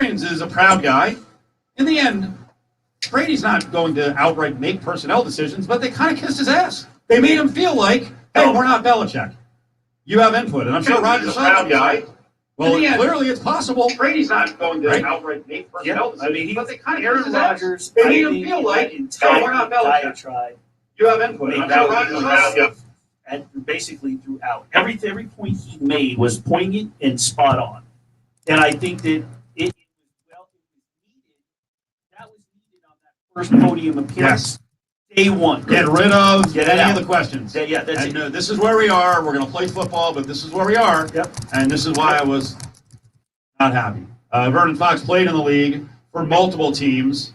Is a proud guy. In the end, Brady's not going to outright make personnel decisions, but they kind of kissed his ass. They made him feel like, hey, we're not Belichick. You have input, and I'm sure Rodgers is a proud guy. Well, clearly it's possible. Brady's not going to outright make personnel decisions, but they kind of kissed his ass. They made him feel like, hey, we're not Belichick. You have input, and I'm sure Rodgers is a proud guy. And basically throughout. Every point he made was poignant and spot on. And I think that it was needed. That was needed on that first podium appearance. Yes. Day one. Get rid of any of the questions. That's it. This is where we are. We're going to play football, but this is where we are. Yep. And this is why I was not happy. Vernon Fox played in the league for multiple teams.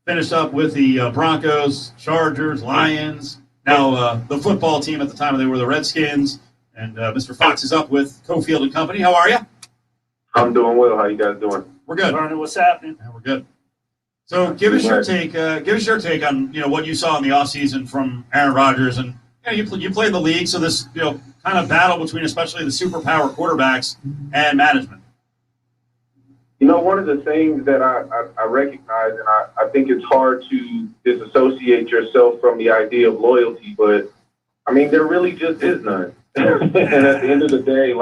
Finished up with the Broncos, Chargers, Lions. Now, the football team at the time, they were the Redskins, and Mr. Fox is up with Cofield and Company. How are you? I'm doing well. How you guys doing? We're good. Vernon, what's happening? Yeah, we're good. So, give us your take. Give us your take on what you saw in the offseason from Aaron Rodgers, and you played the league, so this kind of battle between especially the superpower quarterbacks and management. One of the things that I recognize, and I think it's hard to disassociate yourself from the idea of loyalty, but, there really just is none. And at the end of the day,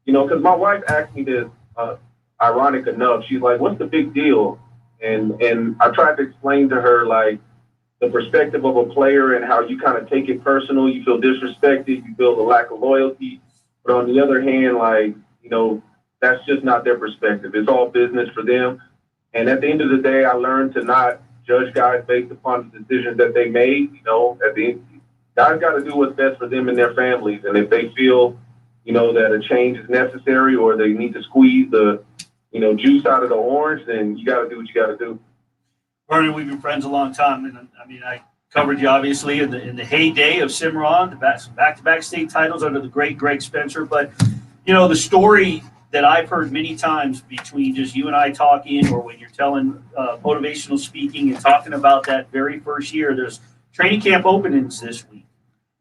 because my wife asked me this, ironic enough, she's like, what's the big deal? And I tried to explain to her, the perspective of a player and how you kind of take it personal. You feel disrespected. You feel the lack of loyalty. But on the other hand, that's just not their perspective. It's all business for them. And at the end of the day, I learned to not judge guys based upon the decisions that they made. At the end, guys got to do what's best for them and their families. And if they feel, that a change is necessary or they need to squeeze the, juice out of the orange, then you got to do what you got to do. Vernon, we've been friends a long time. And I covered you obviously in the heyday of Cimarron, the back-to-back state titles under the great Greg Spencer. But, the story that I've heard many times between just you and I talking, or when you're telling motivational speaking and talking about that very first year, there's training camp openings this week,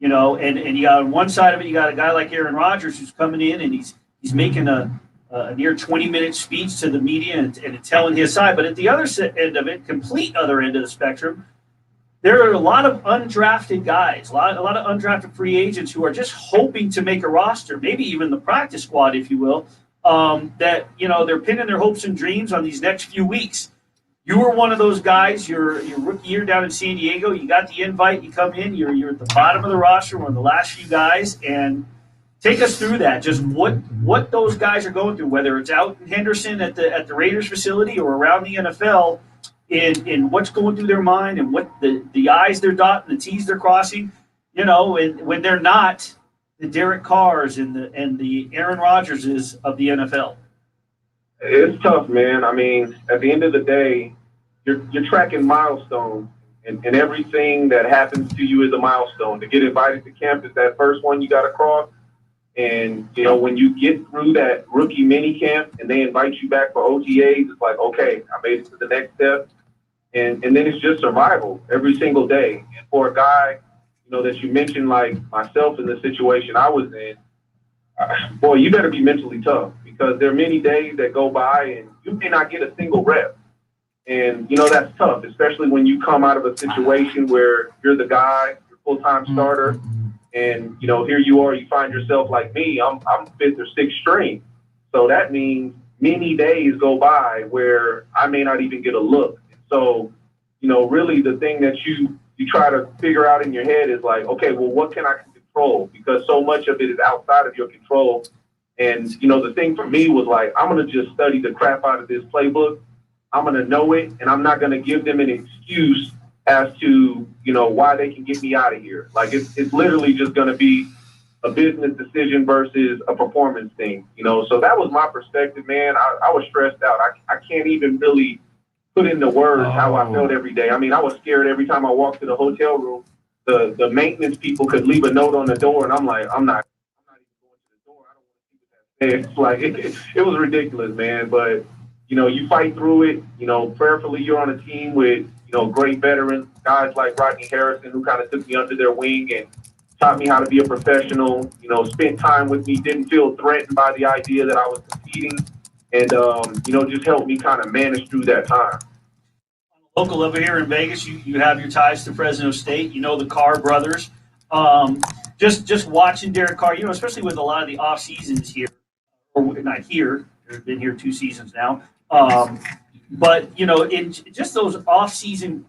and you got on one side of it, you got a guy like Aaron Rodgers who's coming in and he's making a near 20-minute speech to the media and telling his side. But at the other end of it, complete other end of the spectrum, there are a lot of undrafted guys, a lot of undrafted free agents who are just hoping to make a roster, maybe even the practice squad, if you will. That they're pinning their hopes and dreams on these next few weeks. You were one of those guys. Your rookie year down in San Diego, you got the invite. You come in. You're at the bottom of the roster, one of the last few guys, and take us through that. Just what those guys are going through, whether it's out in Henderson at the Raiders facility or around the NFL, in what's going through their mind and what the I's they're dotting, the T's they're crossing. And when they're not the Derek Carrs and the Aaron Rodgerses of the NFL. It's tough, man. At the end of the day, you're tracking milestones, and everything that happens to you is a milestone. To get invited to camp is that first one you got to cross. And, when you get through that rookie mini camp and they invite you back for OTAs, it's like, okay, I made it to the next step. And then it's just survival every single day. And for a guy, that you mentioned, like myself in the situation I was in, boy, you better be mentally tough, because there are many days that go by and you may not get a single rep. And, that's tough, especially when you come out of a situation where you're the guy, you're full-time starter, and, here you are, you find yourself like me, I'm fifth or sixth string. So that means many days go by where I may not even get a look. So, really the thing that you try to figure out in your head is like, okay, well, what can I control? Because so much of it is outside of your control. And, the thing for me was like, I'm going to just study the crap out of this playbook. I'm going to know it, and I'm not going to give them an excuse as to, why they can get me out of here. Like, it's literally just going to be a business decision versus a performance thing, So that was my perspective, man. I was stressed out. I can't even really put into words how I felt every day. I was scared every time I walked to the hotel room. The maintenance people could leave a note on the door, and I'm like, I'm not even going to the door. I don't want to see what that says. It's like, it was ridiculous, man. But, you fight through it. Prayerfully, you're on a team with, great veterans, guys like Rodney Harrison, who kind of took me under their wing. And, taught me how to be a professional, spent time with me, didn't feel threatened by the idea that I was competing, and, just helped me kind of manage through that time. Local over here in Vegas, you have your ties to Fresno State. You know the Carr brothers. Just watching Derek Carr, especially with a lot of the off seasons here, or not here. They've been here 2 seasons now. But in just those off season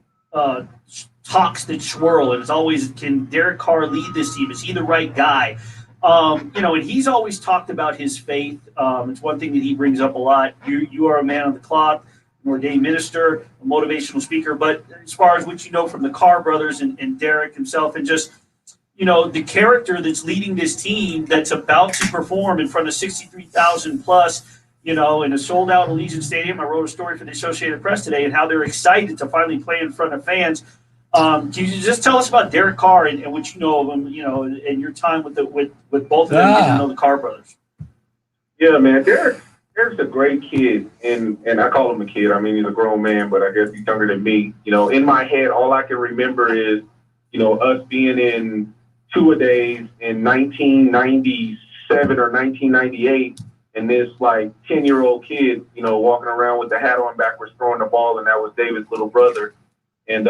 talks that swirl, and it's always, can Derek Carr lead this team? Is he the right guy? And he's always talked about his faith. It's one thing that he brings up a lot. You are a man on the clock, an ordained minister, a motivational speaker. But as far as what you know from the Carr brothers and Derek himself, and just the character that's leading this team that's about to perform in front of 63,000 plus, in a sold-out Allegiant Stadium. I wrote a story for the Associated Press today and how they're excited to finally play in front of fans. Can you just tell us about Derek Carr and what you know of him, and your time with both of them, getting to know the Carr brothers? Yeah, man, Derek's a great kid, and I call him a kid. I mean, he's a grown man, but I guess he's younger than me. In my head, all I can remember is, us being in two-a-days in 1997 or 1998, and this 10-year-old kid, walking around with the hat on backwards, throwing the ball, and that was David's little brother. And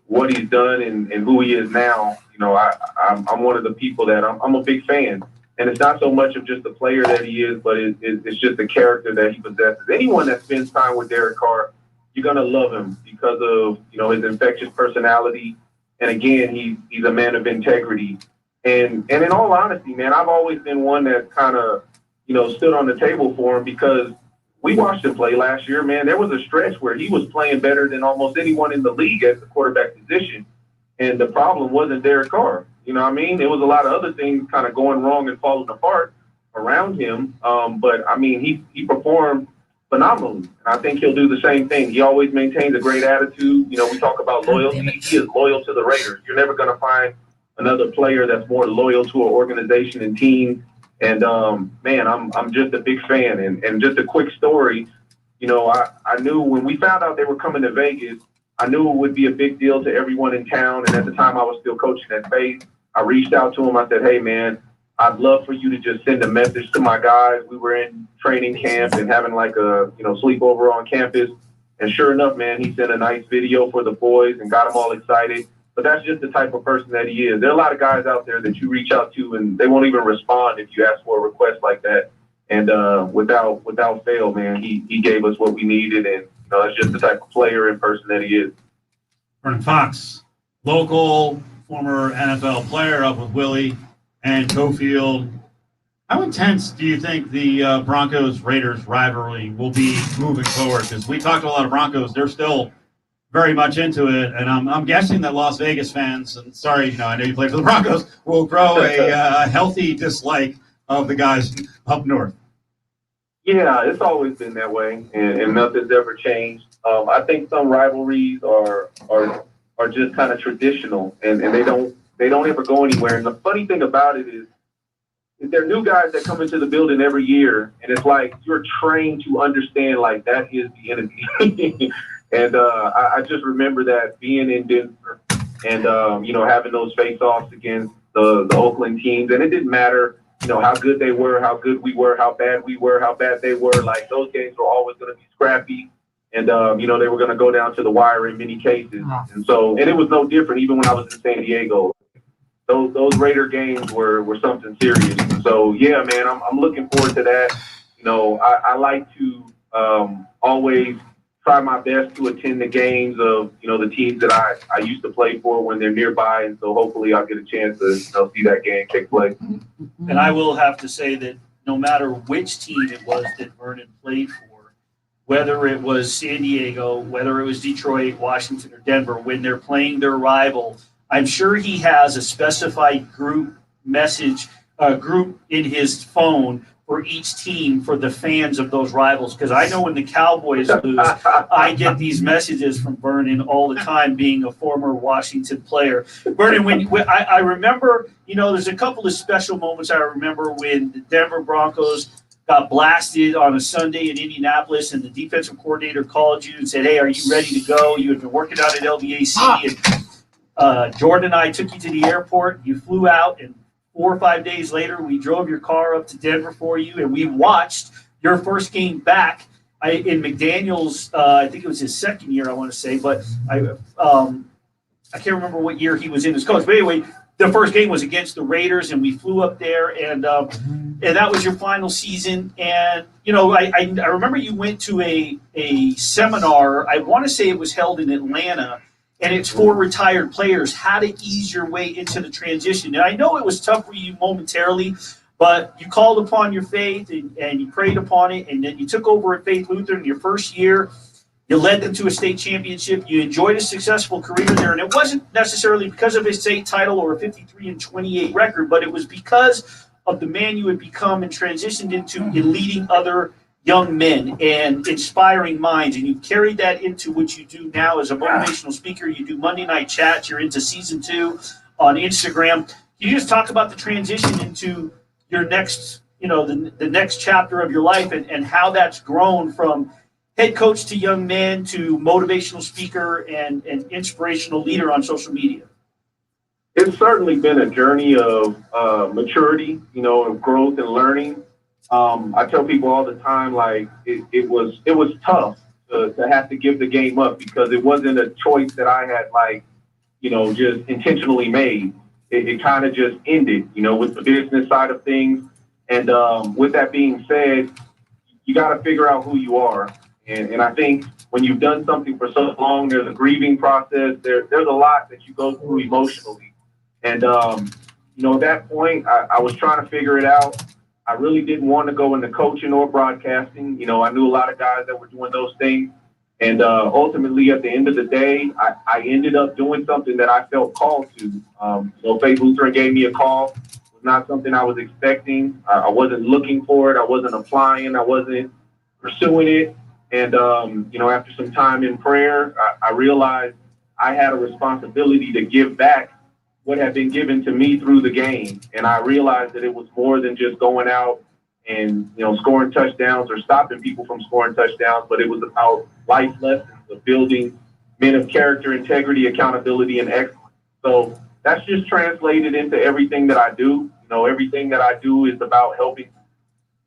what he's done and who he is now, I'm one of the people that I'm a big fan. And it's not so much of just the player that he is, but it's just the character that he possesses. Anyone that spends time with Derek Carr, you're gonna love him because of his infectious personality. And again, he's a man of integrity. And in all honesty, man, I've always been one that kind of stood on the table for him, because we watched him play last year, man. There was a stretch where he was playing better than almost anyone in the league at the quarterback position. And the problem wasn't Derek Carr. You know what I mean? There was a lot of other things kind of going wrong and falling apart around him. But, I mean, he performed phenomenally. And I think he'll do the same thing. He always maintains a great attitude. We talk about loyalty. He is loyal to the Raiders. You're never going to find another player that's more loyal to an organization and team. And, man, I'm just a big fan. And just a quick story, I knew when we found out they were coming to Vegas, I knew it would be a big deal to everyone in town. And at the time I was still coaching at Faith. I reached out to him. I said, hey, man, I'd love for you to just send a message to my guys. We were in training camp and having a sleepover on campus. And sure enough, man, he sent a nice video for the boys and got them all excited. But that's just the type of person that he is. There are a lot of guys out there that you reach out to and they won't even respond if you ask for a request like that. And without fail, man, he gave us what we needed. And that's just the type of player and person that he is. Vernon Fox, local, former NFL player, up with Willie and Cofield. How intense do you think the Broncos-Raiders rivalry will be moving forward? Because we talked to a lot of Broncos. They're still very much into it, and I'm guessing that Las Vegas fans, and sorry, I know you played for the Broncos, will grow a healthy dislike of the guys up north. Yeah, it's always been that way, and nothing's ever changed. I think some rivalries are just kind of traditional, and they don't ever go anywhere. And the funny thing about it is there are new guys that come into the building every year, and it's like you're trained to understand that is the enemy. And I just remember that being in Denver and, having those face-offs against the Oakland teams. And it didn't matter, how good they were, how good we were, how bad we were, how bad they were. Those games were always going to be scrappy. And, they were going to go down to the wire in many cases. And it was no different even when I was in San Diego. Those Raider games were something serious. So, yeah, man, I'm looking forward to that. I like to always try my best to attend the games of, the teams that I used to play for when they're nearby. And so hopefully I'll get a chance to see that game take place. And I will have to say that no matter which team it was that Vernon played for, whether it was San Diego, whether it was Detroit, Washington, or Denver, when they're playing their rival, I'm sure he has a specified group in his phone for each team for the fans of those rivals. Because I know when the Cowboys lose, I get these messages from Vernon all the time, being a former Washington player. Vernon, I remember, there's a couple of special moments I remember when the Denver Broncos got blasted on a Sunday in Indianapolis, and the defensive coordinator called you and said, hey, are you ready to go? You had been working out at LVAC. And Jordan and I took you to the airport. You flew out, and 4 or 5 days later, we drove your car up to Denver for you, and we watched your first game back in McDaniel's. I think it was his second year, I want to say, but I can't remember what year he was in as coach. But anyway, the first game was against the Raiders, and we flew up there, and that was your final season. And I remember you went to a seminar. I want to say it was held in Atlanta, and it's for retired players, how to ease your way into the transition. And I know it was tough for you momentarily, but you called upon your faith and you prayed upon it, and then you took over at Faith Lutheran your first year. You led them to a state championship. You enjoyed a successful career there, and it wasn't necessarily because of a state title or a 53-28 record, but it was because of the man you had become and transitioned into in leading other young men and inspiring minds. And you've carried that into what you do now as a motivational speaker. You do Monday Night Chats. You're into season 2 on Instagram. Can you just talk about the transition into your next, the next chapter of your life and how that's grown from head coach to young man to motivational speaker and inspirational leader on social media? It's certainly been a journey of maturity, and growth and learning. I tell people all the time, like it was tough to have to give the game up because it wasn't a choice that I had, just intentionally made. It kind of just ended, with the business side of things. And with that being said, you got to figure out who you are. And I think when you've done something for so long, there's a grieving process. There's a lot that you go through emotionally. And, at that point, I was trying to figure it out. I really didn't want to go into coaching or broadcasting. I knew a lot of guys that were doing those things. And ultimately, at the end of the day, I ended up doing something that I felt called to. Faith Lutheran gave me a call. It was not something I was expecting. I wasn't looking for it. I wasn't applying. I wasn't pursuing it. And, after some time in prayer, I realized I had a responsibility to give back what had been given to me through the game. And I realized that it was more than just going out and, scoring touchdowns or stopping people from scoring touchdowns, but it was about life lessons of building men of character, integrity, accountability, and excellence. So that's just translated into everything that I do. Everything that I do is about helping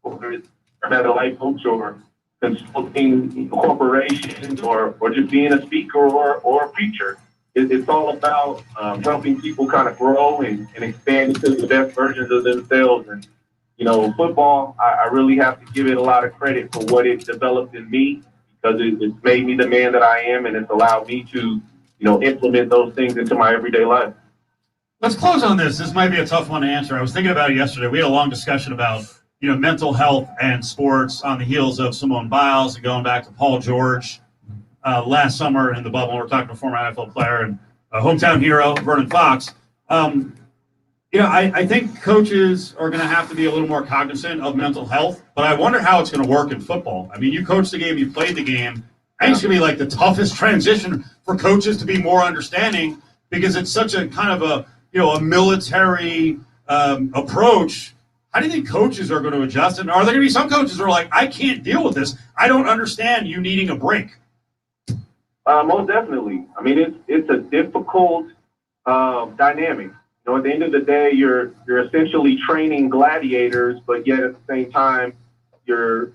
people, as a life coach or consulting corporations or just being a speaker or a preacher. It's all about helping people kind of grow and expand into the best versions of themselves. And, football, I really have to give it a lot of credit for what it developed in me because it's made me the man that I am, and it's allowed me to, implement those things into my everyday life. Let's close on this. This might be a tough one to answer. I was thinking about it yesterday. We had a long discussion about mental health and sports on the heels of Simone Biles and going back to Paul George last summer in the bubble. We're talking to a former NFL player and a hometown hero, Vernon Fox. I think coaches are going to have to be a little more cognizant of mental health, but I wonder how it's going to work in football. I mean, you coached the game, you played the game. I think it's going to be like the toughest transition for coaches to be more understanding because it's such a kind of a military approach. How do you think coaches are going to adjust? And are there going to be some coaches who are like, I can't deal with this. I don't understand you needing a break. Most definitely. I mean, it's a difficult dynamic. At the end of the day, you're essentially training gladiators, but yet at the same time, you're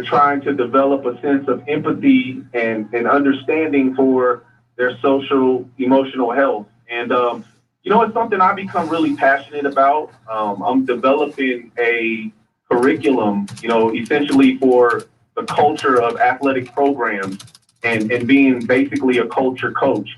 trying to develop a sense of empathy and understanding for their social, emotional health. And it's something I've become really passionate about. I'm developing a curriculum, essentially for the culture of athletic programs and being basically a culture coach.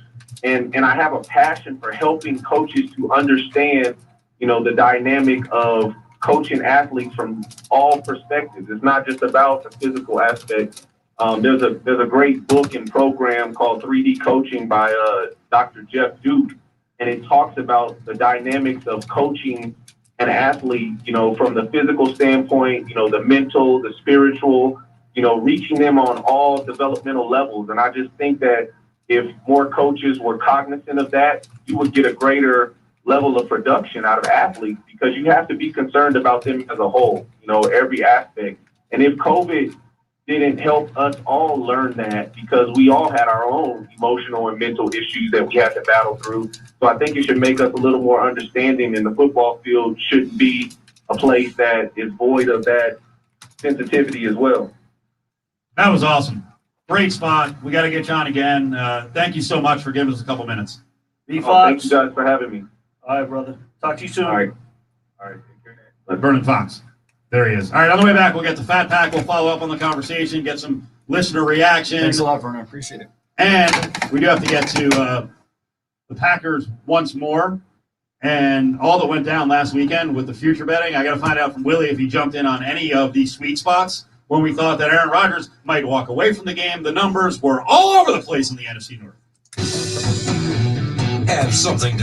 And I have a passion for helping coaches to understand, the dynamic of coaching athletes from all perspectives. It's not just about the physical aspect. There's a great book and program called 3D Coaching by Dr. Jeff Duke. And it talks about the dynamics of coaching an athlete, from the physical standpoint, the mental, the spiritual, reaching them on all developmental levels. And I just think that if more coaches were cognizant of that, you would get a greater level of production out of athletes because you have to be concerned about them as a whole, every aspect. And if COVID didn't help us all learn that, because we all had our own emotional and mental issues that we had to battle through. So I think it should make us a little more understanding, and the football field shouldn't be a place that is void of that sensitivity as well. That was awesome. Great spot. We got to get you on again. Thank you so much for giving us a couple minutes. B. Thank Fox. you guys for having me. All right, brother. Talk to you soon. All right. Take care. Vernon Fox. There he is. All right, on the way back, we'll get to Fat Pack. We'll follow up on the conversation, get some listener reaction. Thanks a lot, Vernon. Appreciate it. And we do have to get to the Packers once more and all that went down last weekend with the future betting. I got to find out from Willie if he jumped in on any of these sweet spots when we thought that Aaron Rodgers might walk away from the game. The numbers were all over the place in the NFC North. Have something to